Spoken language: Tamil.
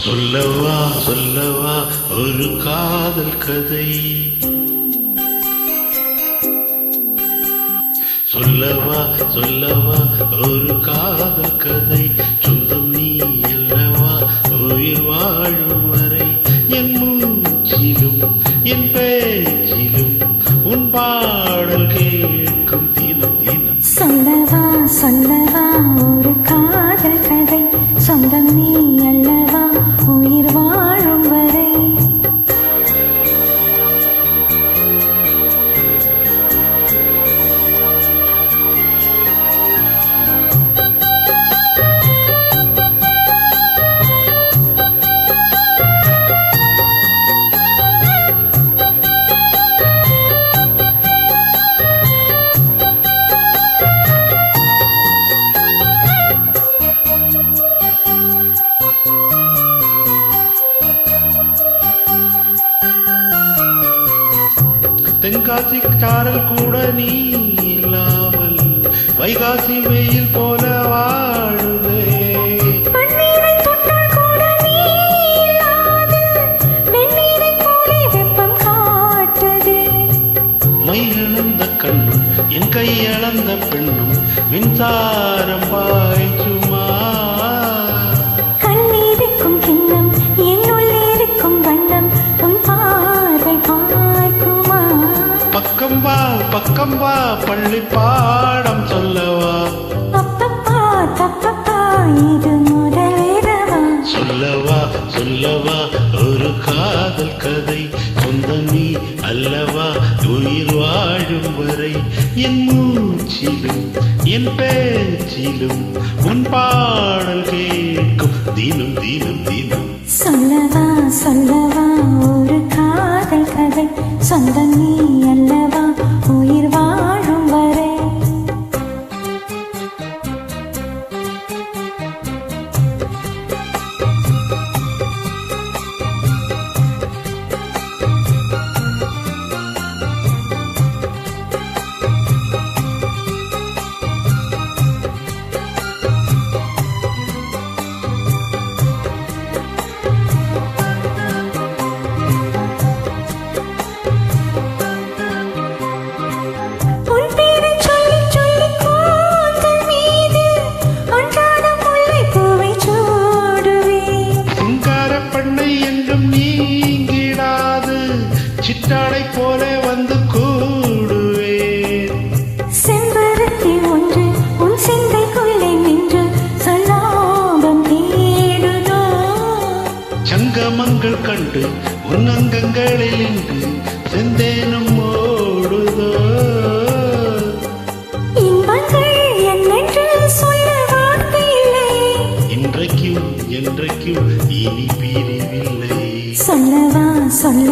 சொல்லவா சொல்லவா ஒரு காதல் கதை, சொல்லவா சொல்லவா ஒரு காதல் கதை, சொந்தம் நீ அல்லவா உயிர் வாழும் வரை, என் மூச்சிலும் என் பேச்சிலும் உன் பாடல் கேட்கும் தினம் தினம். சொல்லவா சொல்லவா ஒரு காதல் கதை, சொந்தம் நீ அல்லவா உயிர் வாழும் வரை. தென்காசி சாரல் கூட நீ இல்லாமல் வைகாசி வெயில் போல வாழுதே, மை இழந்த கண்ணும் என் கை இழந்த பெண்ணும் மின்சாரம் பாய்ச்சுமா, கண்ணீருக்கும் கிண்ணம் என்னுள் இருக்கும் வண்ணம் உன் பார்வை பார்க்குமா. பக்கம் வா பள்ளி பாடம் சொல்லவா, அப்பப்பா தப்பப்பா இது முதலிரவா. சொல்லவா சொல்லவா ஒரு காதல் கதை, சொந்தம் நீ அல்லவா உயிர் வாழும் வரை, என் மூச்சிலும் என் பேச்சிலும் உன் பாடல் கேட்கும் தினம் தினம் தினம். சொல்லவா சொல்லவா ஒரு காதல் கதை, சொந்தம் நீ அல்லவா உயிர் வாழும் வரை. சிற்றாடை போல வந்து கூடுவேன், செம்பருத்தி ஒன்று உன் சிந்தைக்குள்ளே நின்று சொல்லாபம் தேடுதோ, சங்கமங்கள் கண்டு உன் அங்கங்களில் இன்று செந்தேனும் ஓடுதோ, இன்பங்கள் என்னென்று சொல்ல வார்த்தையில்லை, இன்றைக்கும் என்றைக்கும் இனி பிரிவில்லை. சொல்லவா சொல்ல